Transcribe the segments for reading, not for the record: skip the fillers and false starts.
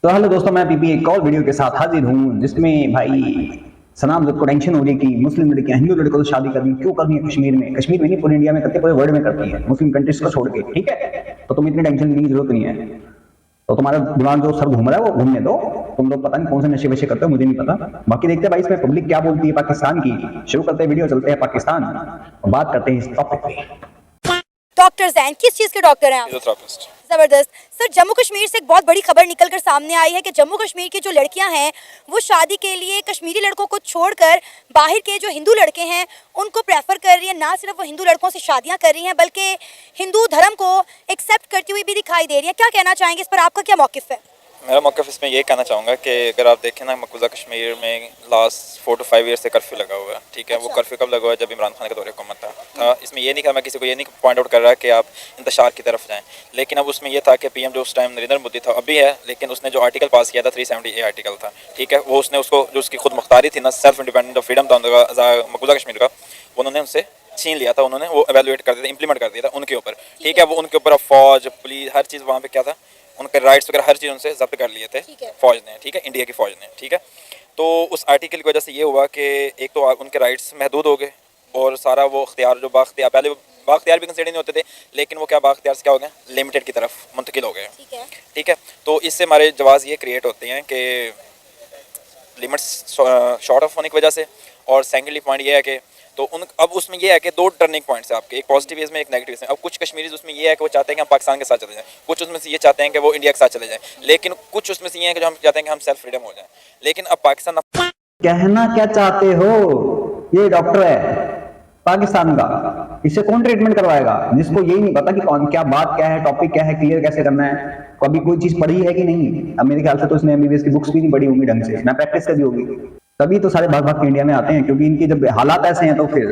तो हेलो दोस्तों, मैं पीपी एक और वीडियो के साथ हाजिर हूँ जिसमें भाई सनाम को टेंशन हो रही कि मुस्लिम लड़कियां हिंदू लड़कों से शादी करनी क्यों करनी है। कश्मीर में नहीं, पूरे इंडिया में करती है, पूरे वर्ल्ड में करती है, मुस्लिम कंट्रीज को छोड़ के। ठीक है, तो तुम इतनी टेंशन लेने की जरूरत नहीं है। तो तुम्हारा दिमाग जो सर घूम रहा है वो घूमने दो। तुम लोग पता नहीं कौन से नशे वशे करते हो, मुझे नहीं पता। बाकी देखते हैं भाई इसमें पब्लिक क्या बोलती है पाकिस्तान की। शुरू करते हैं वीडियो, चलते हैं पाकिस्तान और बात करते हैं इस टॉपिक पे। डॉक्टर जैन किस चीज के डॉक्टर हैं आप? फिजियोथेरेपिस्ट। जबरदस्त सर। जम्मू कश्मीर से एक बहुत बड़ी खबर निकलकर सामने आई है कि जम्मू कश्मीर की जो लड़कियां हैं वो शादी के लिए कश्मीरी लड़कों को छोड़कर बाहर के जो हिंदू लड़के हैं उनको प्रेफर कर रही है। ना सिर्फ वो हिंदू लड़कों से शादियां कर रही हैं बल्कि हिंदू धर्म को एक्सेप्ट करती हुई भी दिखाई दे रही है। क्या कहना चाहेंगे इस पर, आपका क्या मौक़िफ़ है? मेरा मौक़िफ़ इसमें ये कहना चाहूँगा कि अगर आप देखें ना, मकबूजा कश्मीर में लास्ट 4 to 5 ईयर से कर्फ्यू लगा हुआ है। ठीक है, वो कर्फ्यू कब लगा हुआ है? जब इमरान खान के दौरे हुकूमत था। इसमें ये नहीं कहा, मैं किसी को ये नहीं पॉइंट आउट कर रहा कि आप इंतशार की तरफ जाएँ, लेकिन अब उसमें ये था कि पीएम जो उस टाइम नरेंद्र मोदी था, अभी है, लेकिन उसने जो आर्टिकल पास किया था 370A आर्टिकल था। ठीक है, वो उसने उसको जो उसकी खुद मुख्तारी थी ना, सेल्फ इंडिपेंडेंट ऑफ फ्रीडम था मकबूजा कश्मीर का, उन्होंने उनसे छीन लिया था। उन्होंने वो एवेलुएट कर दिया था, इंप्लीमेंट कर दिया था उनके ऊपर। ठीक है, वो उनके ऊपर फौज, पुलिस, हर चीज़ वहाँ पे क्या था, उनके राइट्स वगैरह हर चीज़ उनसे जब्त कर लिए थे फौज ने। ठीक है, इंडिया की फौज ने। ठीक है, तो उस आर्टिकल की वजह से ये हुआ कि एक तो उनके राइट्स महदूद हो गए और सारा वो अख्तियार जो बाख्तियार, पहले बाख्तियार भी कंसिडर नहीं होते थे, लेकिन वो क्या बाख्तियार से क्या हो गए, लिमिटेड की तरफ मुंतकिल हो गए। ठीक है, तो इससे हमारे जवाज़ ये क्रिएट होते हैं कि लिमिट्स शॉर्ट ऑफ होने की वजह से। और सेकेंडली पॉइंट ये है कि तो अब उसमें ये है कि 2 टर्निंग पॉइंट्स है आपके, एक पॉजिटिव वेज में, एक नेगेटिव वेज में। अब कुछ कश्मीरीज उसमें ये है कि वो चाहते हैं कि हम पाकिस्तान के साथ चले जाएं, कुछ उसमें से ये चाहते हैं कि वो इंडिया के साथ चले जाएं, लेकिन कुछ उसमें से ये है कि जो हम चाहते हैं कि हम सेल्फ फ्रीडम हो जाएं। लेकिन अब पाकिस्तान कहना क्या चाहते हो? ये डॉक्टर है पाकिस्तान का, इससे कौन ट्रीटमेंट करवाएगा जिसको यही नहीं पता कि कौन क्या बात क्या है, टॉपिक क्या है, क्लियर कैसे करना है? कभी कोई चीज पढ़ी है कि नहीं? अब मेरे ख्याल से तो इसने एमबीबीएस की बुक्स भी नहीं पढ़ी होंगी ढंग से, ना प्रैक्टिस करी होगी। तभी तो सारे भाग भाग के इंडिया में आते हैं, क्योंकि इनकी जब हालात ऐसे हैं तो फिर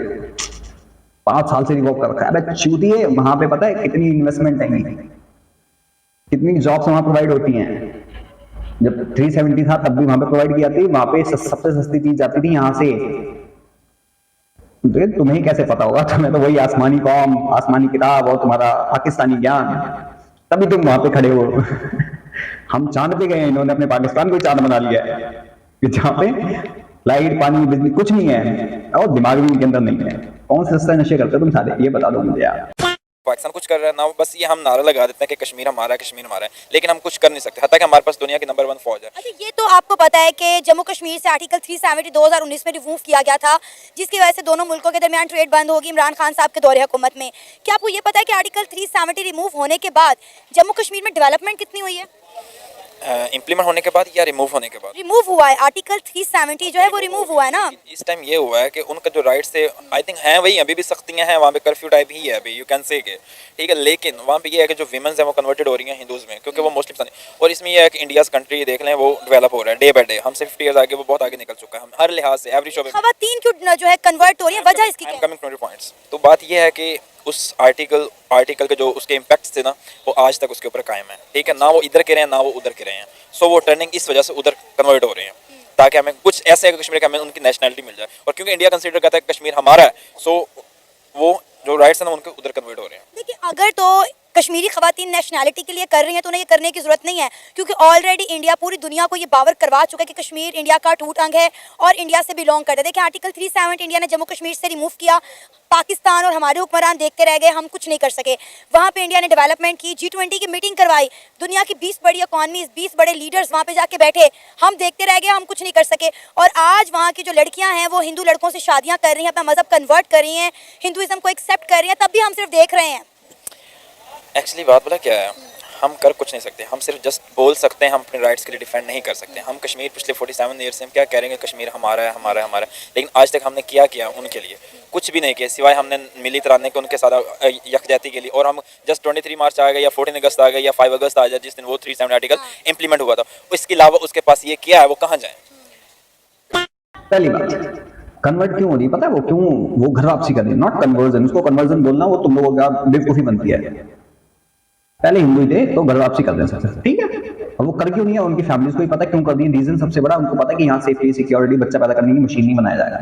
5 साल से रिवॉक कर रखा है। अबे चूतिए, वहां पे पता है कितनी इन्वेस्टमेंट है, कितनी जॉब्स वहां प्रोवाइड होती हैं। जब 370 था तब भी वहां पे प्रोवाइड की जाती, वहां पे सबसे सस्ती चीज जाती थी यहाँ से। तुम्हें कैसे पता होगा? तुम्हें तो वही आसमानी कौम, आसमानी किताब और तुम्हारा पाकिस्तानी ज्ञान, तभी तुम वहां पे खड़े हो। हम चांद पे गए, इन्होंने अपने पाकिस्तान को चांद बना लिया है, जहाँ पे लाइट, पानी, बिजली कुछ नहीं है और दिमाग भी इनके अंदर नहीं है। कौन से सस्ते नशे करते हो तुम सारे, ये बता दो मुझे यार। पाकिस्तान कुछ कर रहा है ना, बस ये हम नारा लगा देते हैं कि कश्मीर हमारा है, कश्मीर हमारा है, लेकिन हम कुछ कर नहीं सकते। हत्ता कि हमारे पास दुनिया की नंबर 1 फौज है। अच्छा, ये तो आपको पता है कि जम्मू कश्मीर से आर्टिकल 370 2019 में रिमूव किया गया था, जिसकी वजह से दोनों मुल्कों के दरमियान ट्रेड बंद होगी इमरान खान साहब के दौरे हुकूमत में। क्या आपको ये पता है कि आर्टिकल 370 रिमूव होने के बाद जम्मू कश्मीर में डेवलपमेंट कितनी हुई है? इम्प्लीमेंट होने के बाद या रिमूव होने के बाद? रिमूव हुआ है, आर्टिकल 370 जो है वो रिमूव हुआ है ना। इस टाइम ये हुआ है कि उनका जो राइट्स थे, आई थिंक हैं वही, अभी भी सख्तियां हैं वहाँ पे, कर्फ्यू टाइप ही है अभी, यू कैन से के। ठीक है, लेकिन वहाँ पे ये है कि जो वीमेंस हैं वो कन्वर्टेड हो रही हैं हिंदूज़ में, क्योंकि वो मोस्टली पसंद है। और इसमें यह है कि इंडियाज कंट्री देख लें, वो डेवलप हो रहा है डे बाई डे। हमसे 50 ईयर्स आगे वो बहुत आगे निकल चुका है, हम हर लिहाज से, एवरी शो पे। खवातीन क्यों जो है कन्वर्ट हो रही है, वजह इसकी क्या है? Coming 20 points. तो बात ये है कि उस आर्टिकल के जो उसके इम्पैक्ट्स थे ना, वो आज तक उसके ऊपर कायम है। ठीक है, ना वो इधर के रहे हैं ना वो उधर के रहे हैं। सो वो टर्निंग इस वजह से उधर कन्वर्ट हो रहे हैं, ताकि हमें कुछ ऐसे कश्मीर का हमें उनकी नेशनलिटी मिल जाए। और क्योंकि इंडिया कंसीडर करता है कश्मीर हमारा है, सो वो जो राइट्स हैं ना उनके उधर कन्वर्ट हो रहे हैं। देखिए, अगर तो कश्मीरी खवातीन नेशनैलिटी के लिए कर रही हैं तो उन्हें ये करने की जरूरत नहीं है, क्योंकि ऑलरेडी इंडिया पूरी दुनिया को ये बावर करवा चुका है कि कश्मीर इंडिया का टूट अंग है और इंडिया से बिलोंग करता है। देखिए, आर्टिकल 370 इंडिया ने जम्मू कश्मीर से रिमूव किया, पाकिस्तान और हमारे हुक्मरान देखते रह गए, हम कुछ नहीं कर सके। वहाँ पे इंडिया ने डेवलपमेंट की, G20 की मीटिंग करवाई, दुनिया की 20 बड़ी इकॉनमीज, 20 बड़े लीडर्स वहाँ पे जाके बैठे, हम देखते रह गए, हम कुछ नहीं कर सके। और आज वहाँ की जो लड़कियाँ हैं वो हिंदू लड़कों से शादियाँ कर रही हैं, अपना मजहब कन्वर्ट कर रही हैं, हिंदुज़म को एक्सेप्ट कर रही हैं, तब भी हम सिर्फ देख रहे हैं। एक्चुअली बात बोला क्या है, हम कर कुछ नहीं सकते, हम सिर्फ जस्ट बोल सकते हैं, हम अपने राइट्स के लिए डिफेंड नहीं कर सकते। हम कश्मीर पिछले 47 ईयर से हम क्या कह रहे हैं, कश्मीर हमारा है, हमारा है, हमारा है, लेकिन आज तक हमने किया उनके लिए कुछ भी नहीं किया, सिवाय हमने मिली तराने के उनके साथ यकजहती के लिए। और हम जस्ट 23 मार्च आ गए या 14 अगस्त आ गए या 5 अगस्त आ जाए, जिस दिन वो 370 आर्टिकल इंप्लीमेंट हुआ था, इसके अलावा उसके पास ये किया है, वो कहाँ जाए? पहली बात, कन्वर्ट क्यों हो रही पता है? वो क्यों, वो घर वापसी कर रही है, नॉट कन्वर्जन। उसको कन्वर्जन बोलना वो तुम लोगों का बेवकूफी बनती है। पहले हिंदू थे तो घर वापसी कर दें, ठीक है, और वो कर क्यों नहीं है? उनकी फैमिलीज को ही पता क्यों कर दी है। रीजन सबसे बड़ा उनको पता है कि यहाँ सेफ्टी सिक्योरिटी, बच्चा पैदा करने की मशीन नहीं बनाया जाएगा।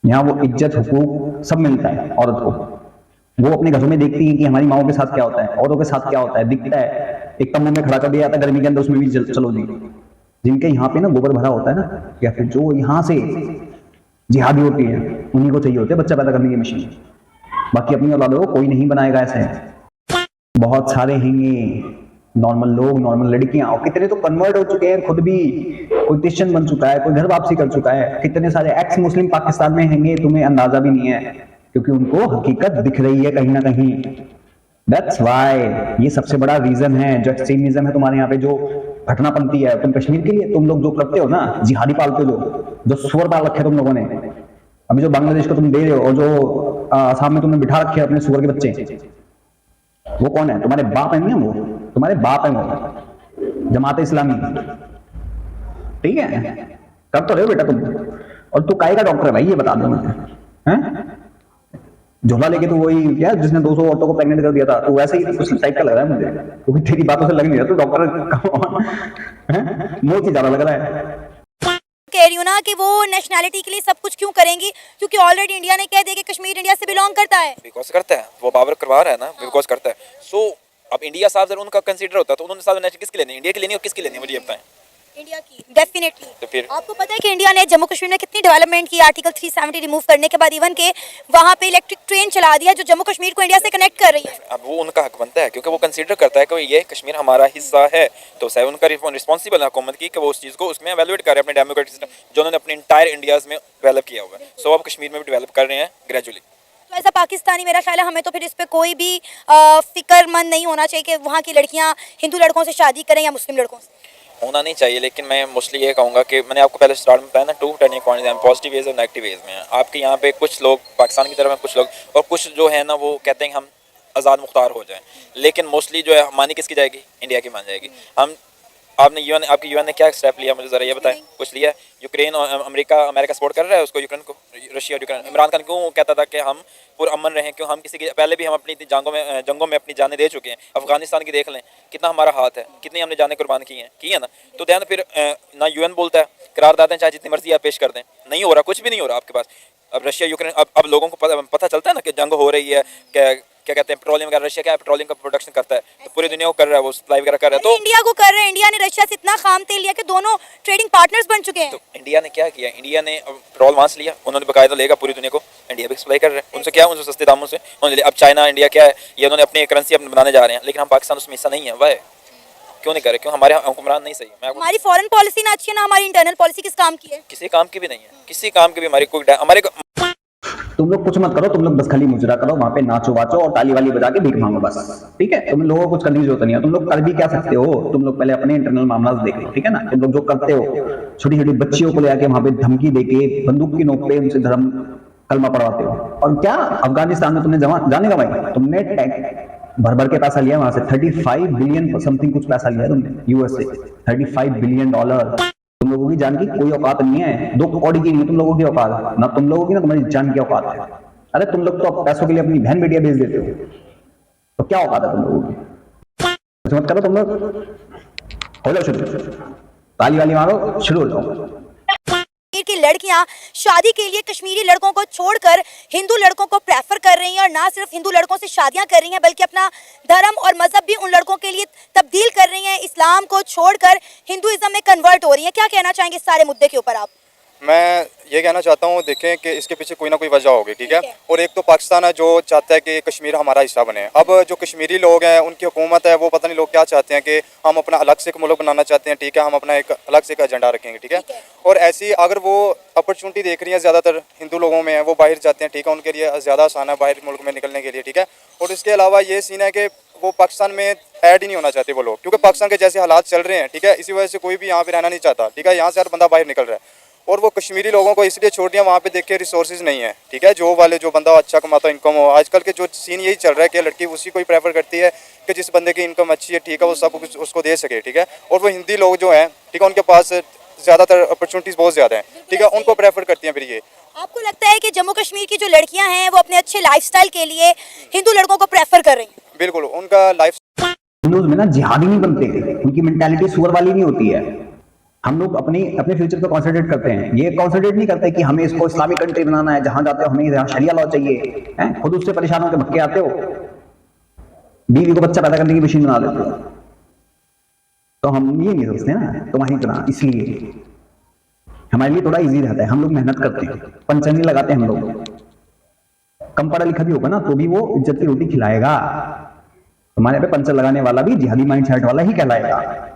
यहाँ वो इज्जत, हुकूक सब मिलता है औरत को। वो अपने घरों में देखती है कि हमारी माओं के साथ क्या होता है, औरों के साथ क्या होता है, दिखता है। एक तम्बू में खड़ा कर दिया जाता है गर्मी के अंदर, उसमें भी चलो जी। जिनके यहाँ पे ना गोबर भरा होता है ना, या फिर जो यहाँ से जिहादी होती है, उन्हीं को चाहिए होते हैं बच्चा पैदा करने की मशीन। बाकी अपनी औलादों को कोई नहीं बनाएगा ऐसे। बहुत सारे हैंगे नॉर्मल लोग, नॉर्मल लड़कियां, और कितने तो कन्वर्ट हो चुके हैं खुद भी। कोई क्रिश्चियन बन चुका है, कोई घर वापसी कर चुका है। कितने सारे एक्स मुस्लिम पाकिस्तान में हैंगे, तुम्हें अंदाजा भी नहीं है, क्योंकि उनको हकीकत दिख रही है कहीं ना कहीं। दैट्स वाई ये सबसे बड़ा रीजन है जो एक्सट्रीमिज्म है तुम्हारे यहाँ पे, जो घटना बनती है। तुम कश्मीर के लिए तुम लोग जो करते हो ना, जिहादी पालते हो, जो सुअर पाल रखे तुम लोगों ने, अभी जो बांग्लादेश को तुम दे रहे हो, और जो आसाम में तुमने बिठा रखे अपने सुअर के बच्चे, वो कौन है? तुम्हारे बाप है? नहीं, वो तुम्हारे बाप है, वो जमात इस्लामी। ठीक है, कर तो रहे हो बेटा तुम। और तू काहे का डॉक्टर है भाई, ये बता दो मुझे, हैं? झोला लेके तू वही क्या जिसने 200 औरतों को प्रेग्नेंट कर दिया था, तो वैसे ही कुछ टाइप का लग रहा है मुझे, क्योंकि तेरी बातों से लग नहीं रहा तू डॉक्टर है, मोती ज्यादा लग रहा है। कह रही हूँ ना कि वो नेशनैलिटी के लिए सब कुछ क्यों करेंगी, क्योंकि ऑलरेडी इंडिया ने कह दिया कि कश्मीर इंडिया से बिलोंग करता है। बिकॉज करता है, वो बाबर करवा रहा है ना, बिकॉज करता है। सो अब इंडिया साहब जरा उनका कंसीडर होता तो उन्होंने साहब नेशनल किसकी लेनी, इंडिया की लेनी और किसकी लेनी, मुझे बताएं। इंडिया की डेफिनेटली। तो फिर आपको पता है कि इंडिया ने जम्मू कश्मीर में कितनी डेवलपमेंट की, आर्टिकल 370 रिमूव करने के बाद इवन के वहाँ पे इलेक्ट्रिक ट्रेन चला दिया जो जम्मू कश्मीर को इंडिया से कनेक्ट कर रही है। अब वो उनका हक बनता है, क्योंकि वो कंसीडर करता है कि ये कश्मीर हमारा हिस्सा है, तो शायद उनका रिस्पॉन्सिबल है हुकूमत की कि वो उस चीज़ को उसमें एवेलुएट करे अपने डेमोक्रेटिक सिस्टम जो उन्होंने अपने इंटायर इंडियाज़ में डेवलप किया हुआ है। सो अब कश्मीर में भी डेवलप कर रहे हैं ग्रेजुअली। तो ऐसा पाकिस्तानी, मेरा ख्याल है हमें तो फिर इस पे कोई भी फिक्रमंद नहीं होना चाहिए कि वहाँ की लड़कियाँ हिंदू लड़कों से शादी करें या मुस्लिम लड़कों से। होना नहीं चाहिए, लेकिन मैं मोस्टली ये कहूँगा कि मैंने आपको पहले स्टार्ट में बताया ना, 2 टर्निंग पॉइंट्स हैं, पॉजिटिव वेज और नेगेटिव वेज में। आपके यहाँ पे कुछ लोग पाकिस्तान की तरफ हैं, कुछ लोग, और कुछ जो है ना वो कहते हैं हम आज़ाद मुख्तार हो जाएं, लेकिन मोस्टली जो है मानी किसकी जाएगी, इंडिया की मान जाएगी। हम आपने यूएन, आपकी यूएन ने क्या स्टेप लिया मुझे ज़रा ये बताएं, कुछ लिया? यूक्रेन और अमेरिका सपोर्ट कर रहा है उसको, यूक्रेन को, रशिया और यूक्रेन। इमरान खान क्यों कहता था कि हम पूरा अमन रहें, क्यों? हम किसी के पहले भी हम अपनी जंगों में अपनी जानें दे चुके हैं। अफगानिस्तान की देख लें, कितना हमारा हाथ है, कितनी हमने जानें कुर्बान की है ना। तो ध्यान, फिर ना यूएन बोलता है, करारदादें चाहे जितनी मर्जी आप पेश कर दें, नहीं हो रहा, कुछ भी नहीं हो रहा आपके पास। अब रशिया यूक्रेन, अब लोगों को पता चलता है ना कि जंग हो रही है, क्या कहते हैं, पेट्रोलियम वगैरह, रशिया क्या पेट्रोलियम का प्रोडक्शन करता है, तो पूरी दुनिया को कर रहा है, वो सप्लाई वगैरह कर रहा है। तो इंडिया को कर रहे हैं, इंडिया ने रशिया से इतना खाम तेल लिया कि दोनों ट्रेडिंग पार्टनर्स बन चुके हैं। तो इंडिया ने क्या किया, इंडिया ने पेट्रोल वहाँ से लिया, उन्होंने बकायदा लेगा पूरी दुनिया को, इंडिया भी सप्लाई कर रहे हैं। उनसे क्या, उनसे सस्ते दामों से उन्होंने लिया। अब चाइना, इंडिया क्या है, ये उन्होंने अपनी करेंसी अपने बनाने जा रहे हैं, लेकिन हम पाकिस्तान उसमें हिस्सा नहीं है। वह क्यों नहीं करे, क्यों? हमारे हुक्मरान नहीं सही। हमारी फॉरेन पॉलिसी ना अच्छी है ना हमारी इंटरनल पॉलिसी किस काम की है? किसी काम की भी नहीं है, किसी काम की भी हमारी कोई हमारे। तुम लोग कुछ मत करो, तुम लोग बस खाली मुजरा करो, वहां पे नाचो वाचो और ताली वाली बजा के भीख मांगो बस, ठीक है? तुम लोगों को कुछ करने की जरूरत नहीं है। तुम लोग कर भी क्या सकते हो, तुम लोग पहले अपने इंटरनल मामला देख लो, ठीक है ना? तुम लोग जो करते हो, छोटी छोटी बच्चियों को ले आके वहां पे धमकी देके बंदूक की नोक पे उनसे धर्म कलमा पढ़वाते हो। और क्या अफगानिस्तान में तुमने जाने का भाई, तुमने भर भर के पैसा लिया वहां से, 35 बिलियन समथिंग कुछ पैसा लिया तुमने यूएस से, $35 बिलियन। तुम लोगों की जान की कोई औकात नहीं है, 2 कौड़ी की नहीं तुम लोगों की औकात, ना तुम लोगों की ना तुम्हारी जान की औकात है। अरे तुम लोग तो पैसों के लिए अपनी बहन बेटियां बेच देते हो, तो क्या औकात है तुम लोगों की? मत करो तुम लोग, हो जाओ शुरू, ताली वाली मारो, शुरू हो जाओ। कश्मीर की लड़कियां शादी के लिए कश्मीरी लड़कों को छोड़कर हिंदू लड़कों को प्रेफर कर रही हैं, और ना सिर्फ हिंदू लड़कों से शादियां कर रही हैं बल्कि अपना धर्म और मजहब भी उन लड़कों के लिए तब्दील कर रही हैं, इस्लाम को छोड़कर हिंदुइज्म में कन्वर्ट हो रही हैं। क्या कहना चाहेंगे इस सारे मुद्दे के ऊपर आप? मैं ये कहना चाहता हूँ, देखें कि इसके पीछे कोई ना कोई वजह होगी, ठीक है? और एक तो पाकिस्तान है जो चाहता है कि कश्मीर हमारा हिस्सा बने। अब जो कश्मीरी लोग हैं, उनकी हुकूमत है, वो पता नहीं लोग क्या चाहते हैं कि हम अपना अलग से एक मुल्क बनाना चाहते हैं, ठीक है? हम अपना एक अलग से एक एजेंडा रखेंगे, ठीक है? और ऐसी अगर वो अपॉर्चुनिटी देख रही है, ज़्यादातर हिंदू लोगों में है, वो बाहर जाते हैं, ठीक है? उनके लिए ज़्यादा आसान है बाहर मुल्क में निकलने के लिए, ठीक है? और इसके अलावा ये सीन है कि वो पाकिस्तान में ऐड ही नहीं होना चाहते वो लोग, क्योंकि पाकिस्तान के जैसे हालात चल रहे हैं, ठीक है? इसी वजह से कोई भी यहाँ पे रहना नहीं चाहता, ठीक है? यहाँ से हर बंदा बाहर निकल रहा है, और वो कश्मीरी लोगों को इसलिए छोड़ दिया, वहाँ पे देख के रिसोर्सेज नहीं है, ठीक है? जो वाले जो बंदा अच्छा कमाता इनकम हो, आजकल के जो सीन यही चल रहा है कि लड़की उसी को ही प्रेफर करती है कि जिस बंदे की इनकम अच्छी है, ठीक है? वो सब कुछ उसको दे सके, ठीक है? और वो हिंदी लोग जो हैं, ठीक है, उनके पास ज़्यादातर अपॉर्चुनिटीज़ बहुत ज़्यादा हैं, ठीक है? उनको प्रेफर करती हैं। फिर ये आपको लगता है कि जम्मू कश्मीर की जो लड़कियां हैं वो अपने अच्छे लाइफस्टाइल के लिए हिंदू लड़कों को प्रेफर कर रही हैं? बिल्कुल, उनका लाइफ हिंदूज में ना जिहादी नहीं बनते, उनकी मेंटालिटी सुअर वाली नहीं होती है। हम लोग अपने फ्यूचर पे कॉन्सेंट्रेट करते हैं, ये कॉन्सेंट्रेट नहीं करते कि हमें इसको इस्लामिक कंट्री बनाना है, जहां जाते हो हमें यहाँ शरिया लॉ चाहिए, हैं? खुद उससे परेशान होकर भटके आते हो, बीवी को बच्चा पैदा करने की मशीन बना लेते हो। तो हम ये नहीं सोचते ना तुम्हारी तरह, इसलिए हमारे लिए थोड़ा इजी रहता है। हम लोग मेहनत करते हैं, पंचर नहीं लगाते हम लोग। कम पढ़ा लिखा भी होगा ना तो भी वो इज्जत की रोटी खिलाएगा। हमारे पे पंचर लगाने वाला भी जिहादी माइंड सेट वाला ही कहलाएगा।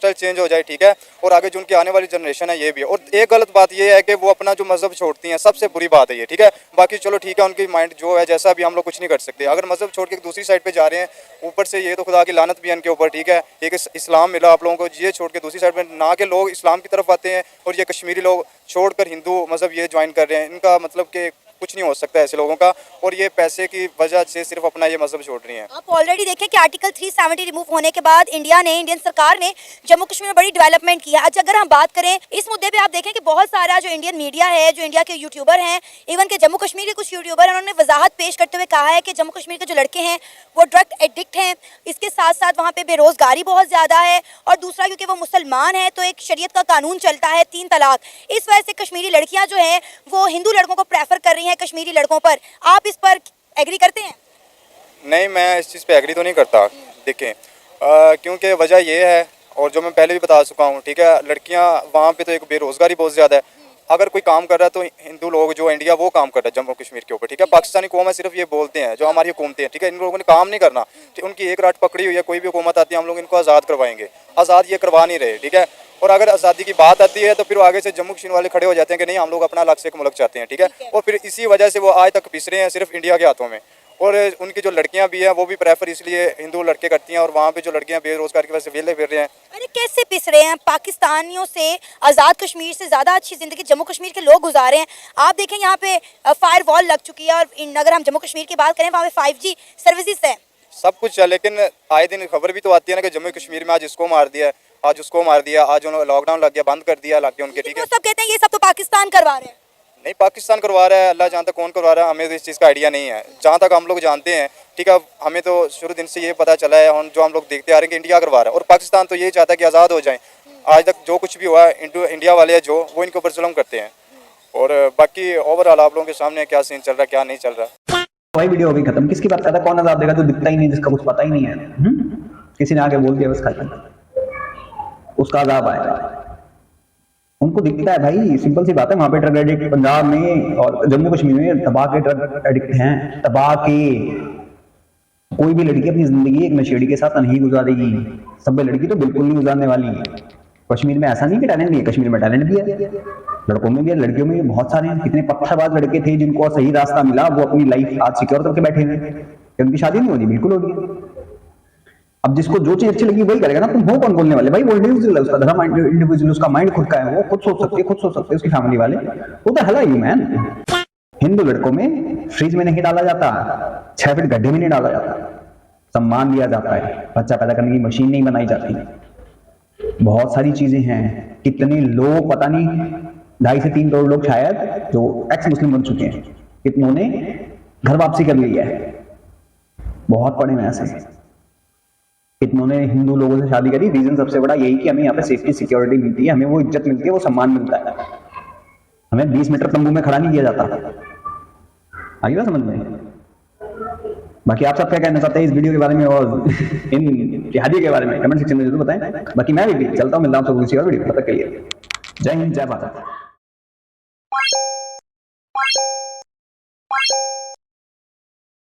स्टाइल चेंज हो जाए, ठीक है, और आगे जो उनकी आने वाली जनरेशन है ये भी। और एक गलत बात ये है कि वो अपना जो मजहब छोड़ती हैं, सबसे बुरी बात है ये, ठीक है। बाकी चलो ठीक है, उनकी माइंड जो है जैसा भी, हम लोग कुछ नहीं कर सकते। अगर मजहब छोड़ के दूसरी साइड पे जा रहे हैं, ऊपर से ये तो खुदा की लानत भी है इनके ऊपर, ठीक है। एक इस्लाम मिला आप लोगों को, ये छोड़ के दूसरी साइड पे ना के लोग इस्लाम की तरफ आते हैं और ये कश्मीरी लोग छोड़कर हिंदू मजहब ये ज्वाइन कर रहे हैं। इनका मतलब कि कुछ नहीं हो सकता ऐसे लोगों का, और ये पैसे की वजह से सिर्फ अपना ये मजहब छोड़ रही हैं। आप ऑलरेडी देखें कि आर्टिकल 370 रिमूव होने के बाद इंडियन सरकार ने जम्मू कश्मीर में बड़ी डेवलपमेंट की है। आज अगर हम बात करें इस मुद्दे पे, आप देखें कि बहुत सारा जो इंडियन मीडिया है, जो इंडिया के यूट्यूबर हैं, इवन के जम्मू कश्मीर के कुछ यूट्यूबर हैं, उन्होंने वजाहत पेश करते हुए कहा है कि जम्मू कश्मीर के जो लड़के हैं वो ड्रग एडिक्ट हैं। इसके साथ साथ वहाँ पे बेरोजगारी बहुत ज़्यादा है, और दूसरा क्योंकि वो मुसलमान है तो एक शरीयत का कानून चलता है 3 तलाक। इस वजह से कश्मीरी लड़कियाँ जो हैं वो हिंदू लड़कों को प्रेफर कर रही हैं कश्मीरी लड़कों पर। आप इस पर एग्री करते हैं? नहीं, मैं इस चीज़ पे एग्री तो नहीं करता। देखें क्योंकि वजह ये है, और जो मैं पहले भी बता चुका हूँ, ठीक है, लड़कियाँ वहाँ पे तो एक बेरोज़गारी बहुत ज़्यादा है। अगर कोई काम कर रहा है तो हिंदू लोग जो इंडिया वो काम कर रहा है जम्मू कश्मीर के ऊपर, ठीक है। पाकिस्तानी कौम है सिर्फ ये बोलते हैं, जो हमारी हुकूमतें हैं, ठीक है, इन लोगों ने काम नहीं करना। उनकी एक रात पकड़ी हुई है, कोई भी हुकूमत आती है हम लोग इनको आज़ाद करवाएंगे। आज़ाद ये करवा नहीं रहे, ठीक है। और अगर आज़ादी की बात आती है तो फिर आगे से जम्मू कश्मीर वाले खड़े हो जाते हैं कि नहीं, हम लोग अपना अलग से एक मुल्क चाहते हैं, ठीक है। और फिर इसी वजह से वो आज तक पिस रहे हैं सिर्फ इंडिया के हाथों में। और उनकी जो लड़कियां भी हैं वो भी प्रेफर इसलिए हिंदू लड़के करती हैं, और वहाँ पे जो लड़कियां बेरोजगार की वजह से वेले फिर रहे हैं। अरे कैसे पिस रहे हैं? पाकिस्तानियों से आज़ाद कश्मीर से ज़्यादा अच्छी ज़िंदगी जम्मू कश्मीर के लोग गुजारे हैं। आप देखें यहाँ पे फायर वॉल लग चुकी है, और अगर हम जम्मू कश्मीर की बात करें वहाँ पे 5G सर्विसेज है, सब कुछ है। लेकिन आए दिन खबर भी तो आती है ना कि जम्मू कश्मीर में आज इसको मार दिया, आज उसको मार दिया, आज लॉकडाउन लग गया, बंद कर दिया लाके उनके, ठीक है। सब कहते हैं ये सब तो पाकिस्तान करवा रहे हैं। नहीं, पाकिस्तान करवा रहा है, अल्लाह जानता कौन करवा रहा है, हमें तो इस चीज़ का आइडिया नहीं है। जहाँ तक हम लोग जानते हैं, ठीक है, हमें तो शुरू दिन से ये पता चला है, और जो हम लोग देखते आ रहे हैं कि इंडिया करवा रहा है, और पाकिस्तान तो यही चाहता है कि आज़ाद हो जाएं। आज तक जो कुछ भी हुआ है इंडिया वाले जो वो इनके ऊपर जुल्म करते हैं। और बाकी ओवरऑल आप लोगों के सामने क्या सीन चल रहा है, क्या नहीं चल रहा। वही वीडियो हो गई खत्म। किसकी बात करता है? कौन आजाद देगा? तो दिखता ही नहीं, जिसका कुछ पता ही नहीं है। किसी ने आगे बोल दिया बस खत्म, उसका आजाद आएगा। उनको दिखता है भाई, सिंपल सी बात है। वहां पे ड्रग एडिक्ट पंजाब में और जम्मू कश्मीर में तबाह के ड्रग एडिक्ट हैं, तबाह के। कोई भी लड़की अपनी जिंदगी एक नशेड़ी के साथ नहीं गुजारेगी। सब लड़की तो बिल्कुल नहीं गुजारने वाली। कश्मीर में ऐसा नहीं कि टैलेंट नहीं है, कश्मीर में टैलेंट भी है, लड़कों में भी है, लड़कियों में भी बहुत सारे हैं। कितने पत्थरबाज लड़के थे जिनको सही रास्ता मिला, वो अपनी लाइफ आज सिक्योर करके बैठे हैं। उनकी शादी नहीं होगी, बिल्कुल होगी। अब जिसको जो चीज अच्छी लगी वही करेगा ना। तुम हो कौन बोलने वाले भाई? वो इंडिविजुअल है, उसका धर्म इंडिविजुअल, उसका माइंड खुद का है, वो खुद सोच सकती है, खुद सोच सकते हैं। उसकी फैमिली वाले वो तो हला ही मैन। हिंदू लड़कों में फ्रिज में नहीं डाला जाता, 6 फीट गड्ढे में नहीं डाला जाता, सम्मान दिया जाता है। बच्चा पैदा करने की मशीन नहीं बनाई जाती। बहुत सारी चीजें हैं। कितने लोग, पता नहीं 2.5 से 3 करोड़ लोग शायद जो एक्स मुस्लिम बन चुके हैं, कितनों ने घर वापसी कर ली है। बहुत पड़े हैं ऐसे। कितनों ने हिंदू लोगों से शादी करी। रीजन सबसे बड़ा यही कि हमें यहाँ पे सेफ्टी सिक्योरिटी मिलती है, हमें वो इज्जत मिलती है, वो सम्मान मिलता है। हमें 20 मीटर तंबू में खड़ा नहीं किया जाता। आगे ना समझ में? बाकी आप सब क्या कहना चाहते हैं इस वीडियो के बारे में और इन जिहादी के बारे में कमेंट सेक्शन में जरूर बताएं। बाकी मैं भी चलता हूँ, मिलता हूँ सबको किसी और वीडियो। तब तक के लिए जय हिंद, जय भारत।